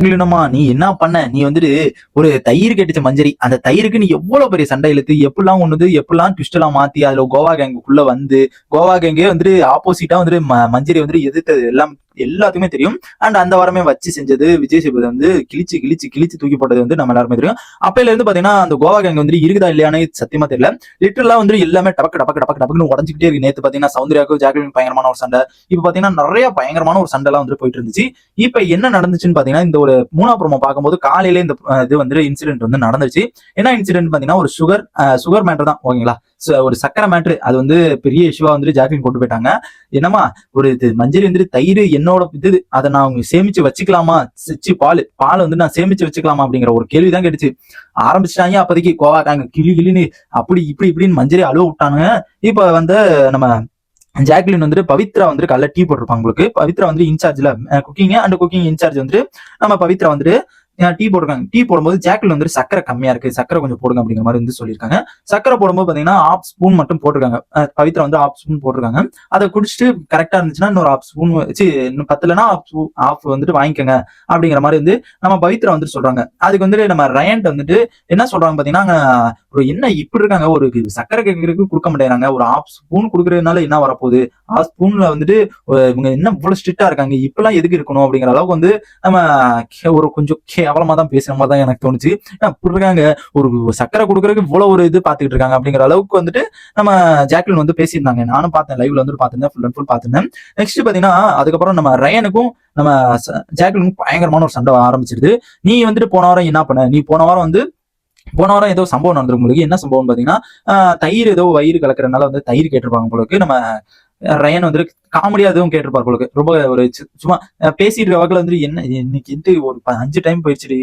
நீ என்ன பண்ண? நீ வந்துட்டு ஒரு தயிர் கெட்டுச்ச மஞ்சரி. அந்த தயிருக்கு நீ எவ்வளவு பெரிய சண்டை இழுத்து, எப்படிலாம் ஒண்ணுது, எப்படிலாம் ட்விஸ்ட் எல்லாம் மாத்தி, அதுல கோவா கேங்குக்குள்ள வந்து, கோவா கேங்கே வந்துட்டு ஆப்போசிட்டா வந்துட்டு மஞ்சரி வந்துட்டு எதிர்த்தது எல்லாம் எல்லாத்துக்குமே தெரியும். அண்ட் அந்த வாரமே வச்சு செஞ்சது விஜய் சேதுபதி வந்து கிழிச்சு கிழிச்சு கிழிச்சு தூக்கி போட்டது வந்து நம்ம எல்லாருமே தெரியும். அப்பையில இருந்து பாத்தீங்கன்னா அந்த கோவா கேங் வந்து இருக்குதா இல்லையானே சத்தியமா தெரியல. லிட்டரலா வந்து எல்லாமே டபக்கு டபக்கு டபக்கு டபக்குன்னு உடஞ்சிக்கிட்டே இருக்கு. நேத்து பாத்தீங்கன்னா சௌந்தர்யாவுக்கும் ஜாக்லின் பயங்கரமான ஒரு சண்டை. இப்ப பாத்தீங்கன்னா நிறைய பயங்கரமான ஒரு சண்டை எல்லாம் வந்து போயிட்டு இருந்துச்சு. இப்ப என்ன நடந்துச்சுன்னு பாத்தீங்கன்னா இந்த ஒரு 3ஆம் ப்ரோமோ பார்க்கும்போது காலையில இந்த இது வந்து இன்சிடென்ட் வந்து நடந்துச்சு. என்ன இன்சிடென்ட் பாத்தீங்கன்னா ஒரு சுகர் மேட்டர் தான் ஓகேங்களா. ஒரு சக்கரை மேட்ரு அது வந்து பெரிய இஷ்யூவா வந்து ஜாக்லின் கொண்டு போயிட்டாங்க. என்னமா ஒரு இது மஞ்சள் வந்து தயிர் என்னோட இது அதை நான் சேமிச்சு வச்சுக்கலாமா, பால் வந்து நான் சேமிச்சு வச்சுக்கலாமா அப்படிங்கிற ஒரு கேள்விதான் கேட்டுச்சு. ஆரம்பிச்சிட்டாங்க அப்போதைக்கு கோவாக்காங்க கிளி கிளின்னு அப்படி இப்படி இப்படின்னு மஞ்சளே அழுவ விட்டானுங்க. இப்ப வந்து நம்ம ஜாக்லின் வந்துட்டு பவித்ரா வந்துட்டு காலைல டீ போட்டிருப்பாங்க உங்களுக்கு. பவித்ரா வந்து இன்சார்ஜ்ல குக்கிங் அண்ட் குக்கிங் இன்சார்ஜ் வந்துட்டு நம்ம பவித்ரா வந்துட்டு டீ போட்டிருக்காங்க. டீ போடும்போது ஜாக்லின் வந்து சக்கரை கம்மியா இருக்கு, சக்கரை கொஞ்சம் போடுங்க அப்படிங்கிற மாதிரி வந்து சொல்லியிருக்காங்க. சக்கரை போடும்போது பாத்தீங்கன்னா ½ ஸ்பூன் மட்டும் போட்டிருக்காங்க. பவித்ரா வந்து ½ ஸ்பூன் போட்டிருக்காங்க. அதை குடிச்சிட்டு கரெக்டா இருந்துச்சுன்னா இன்னொரு ½ ஸ்பூன் வச்சு இன்னும் பத்தலன்னா ½ வந்துட்டு வாங்கிக்கோங்க அப்படிங்கிற மாதிரி வந்து நம்ம பவித்ரா வந்துட்டு சொல்றாங்க. அதுக்கு வந்துட்டு நம்ம ரயன்ட் வந்துட்டு என்ன சொல்றாங்க பாத்தீங்கன்னா, என்ன இப்படி இருக்காங்க, ஒரு சக்கரை கேட்கறதுக்கு கொடுக்க மாட்டேங்கிறாங்க, ஒரு ½ ஸ்பூன் கொடுக்கறதுனால என்ன வரப்போகுது, ½ ஸ்பூன்ல வந்துட்டு இவங்க என்ன இவ்வளவு ஸ்ட்ரிக்டா இருக்காங்க, இப்பெல்லாம் எதுக்கு இருக்கணும் அப்படிங்கிற அளவுக்கு வந்து நம்ம ஒரு கொஞ்சம் கேவலமா தான் பேசுற மாதிரி தான் எனக்கு தோணுச்சு. அப்படி இருக்காங்க, ஒரு சக்கரை கொடுக்கறதுக்கு இவ்வளவு ஒரு இது பாத்துக்கிட்டு இருக்காங்க அப்படிங்கிற அளவுக்கு வந்துட்டு நம்ம ஜாக்லின் வந்து பேசியிருந்தாங்க. நானும் பார்த்தேன், லைவ்ல வந்து பார்த்திருந்தேன், ஃபுல் அண்ட் ஃபுல் பார்த்திருந்தேன். நெக்ஸ்ட் பாத்தீங்கன்னா அதுக்கப்புறம் நம்ம ரயனுக்கும் நம்ம ஜாக்லினுக்கும் பயங்கரமான ஒரு சண்டை ஆரம்பிச்சிருது. நீ வந்துட்டு போன வாரம் என்ன பண்ண, நீ போன வாரம் ஏதோ சம்பவம் நடந்திருக்கு உங்களுக்கு. என்ன சம்பவம் பாத்தீங்கன்னா தயிர் ஏதோ வயிறு கலக்கிறதுனால வந்து தயிர் கேட்டிருப்பாங்க உங்களுக்கு. நம்ம ரயன் வந்து காமெடியா எதுவும் கேட்டிருப்பாரு போல. ரொம்ப ஒரு சும்மா பேசிட்டு இருக்க வகையில வந்து என்ன இன்னைக்கு வந்து ஒரு 5 டைம் போயிடுச்சு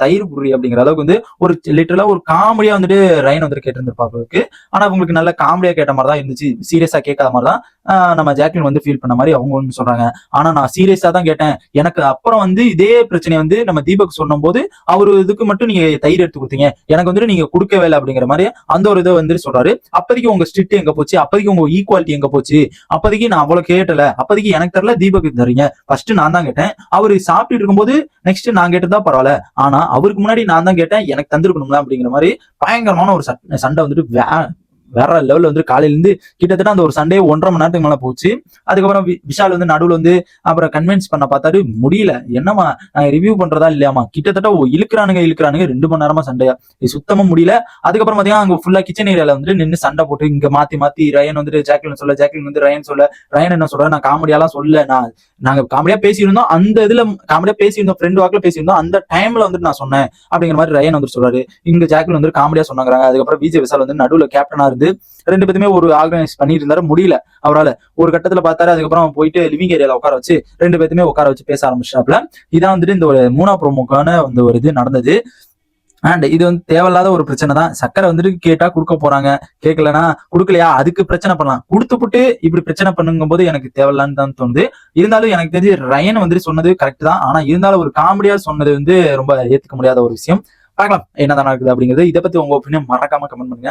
தயிர் புரி அப்படிங்கிற அளவுக்கு வந்து ஒரு லிட்டரலா ஒரு காமெடியா வந்துட்டு ரயன் வந்து கேட்டிருந்திருப்பாருக்கு. ஆனா உங்களுக்கு நல்ல காமெடியா கேட்ட மாதிரி தான் இருந்துச்சு, சீரியஸா கேட்காத மாதிரி தான் நம்ம ஜாக்லின் வந்து ஃபீல் பண்ண மாதிரி அவங்க ஒன்று சொல்றாங்க. ஆனா நான் சீரியஸா தான் கேட்டேன். எனக்கு அப்புறம் வந்து இதே பிரச்சனை வந்து நம்ம தீபக் சொன்னும் போது அவரு இதுக்கு மட்டும் நீங்க தயிர் எடுத்து கொடுத்தீங்க, எனக்கு வந்துட்டு நீங்க கொடுக்கவே இல்லை அப்படிங்கிற மாதிரி அந்த ஒரு இதை வந்து சொல்றாரு. அப்போதைக்கு உங்க ஸ்ட்ரிக்ட் எங்க போச்சு, அப்போதைக்கு உங்க ஈக்குவாலிட்டி எங்க போச்சு, அப்போதைக்கு நான் அவ்வளவு கேட்டல, அப்போதைக்கு எனக்கு தெரியல, தீபக்கு தரீங்க, ஃபர்ஸ்ட் நான் தான் கேட்டேன், அவரு சாப்பிட்டு இருக்கும்போது நெக்ஸ்ட் நான் கேட்டதா பரவாயில்ல, ஆனா அவருக்கு முன்னாடி நான் தான் கேட்டேன், எனக்கு தந்திருக்கணும்ல அப்படிங்கிற மாதிரி பயங்கரமான ஒரு சண்டை வந்துட்டு வேற லெவல்ல வந்து காலையில இருந்து கிட்டத்தட்ட அந்த ஒரு சண்டே 1.5 மணி நேரத்துக்கு மேல போச்சு. அதுக்கப்புறம் விஷால் வந்து நடுவில் வந்து அப்புறம் கன்வின்ஸ் பண்ண பார்த்தாரு, முடியல, என்னமா ரிவ்யூ பண்றதா இல்லையாமா, கிட்டத்தட்ட இழுக்கிறானுங்க 2 மணி நேரமா சண்டையா, சுத்தமா முடியல. அதுக்கப்புறம் பாத்தீங்கன்னா அங்க ஃபுல்லா கிச்சன் ஏரியால வந்து நின்று சண்டை போட்டு இங்க மாத்தி மாத்தி ரயன் வந்துட்டு ஜாக்லின் சொல்ல, ஜாக்லின் வந்து ரயன் சொல்ல, ரயன் என்ன சொல்ற, நான் காமெடியாலாம் சொல்ல, நாங்க காமெடியா பேசியிருந்தோம், அந்த இதுல காமெடியா பேசியிருந்தோம், ஃப்ரெண்ட் வாக்குல பேசியிருந்தோம், அந்த டைம்ல வந்துட்டு நான் சொன்னேன் அப்படிங்கிற மாதிரி ரயன் வந்து சொல்றாரு. இங்க ஜாக்லின் வந்து காமெடியா சொன்னாங்க. அதுக்கப்புறம் விஜய் விஷால் வந்து நடுவில் கேப்டனா இருந்து 2 பேருமே ஒரு ஆர்கனைஸ் பண்ணிட்டு இருந்தாரு. முடியல அவரால், ஒரு கட்டத்துல பார்த்தாரு. அதுக்கப்புறம் போயிட்டு லிவிங் ஏரியால உட்கார வச்சு 2 பேருமே உட்கார வச்சு பேச ஆரம்பிச்சாப்ல. இதான் வந்துட்டு இந்த ஒரு 3ஆம் ப்ரோமோக்கான இந்த ஒரு இது நடந்தது. அண்ட் இது வந்து தேவையில்லாத ஒரு பிரச்சனை தான். சக்கரை வந்துட்டு கேட்டா கொடுக்க போறாங்க, கேட்கலன்னா கொடுக்கலையா அதுக்கு பிரச்சனை பண்ணலாம், கொடுத்துப்புட்டு இப்படி பிரச்சனை பண்ணுங்கும் போது எனக்கு தேவையில்லான்னு தான் தோணுது. இருந்தாலும் எனக்கு தெரிஞ்சு ரயன் வந்துட்டு சொன்னது கரெக்ட் தான். ஆனா இருந்தாலும் ஒரு காமெடியா சொன்னது வந்து ரொம்ப ஏத்துக்க முடியாத ஒரு விஷயம். பார்க்கலாம் என்னதான் நடக்குது அப்படிங்கிறது. இதை பத்தி உங்க ஒப்பீனியன் மறக்காம கமெண்ட் பண்ணுங்க.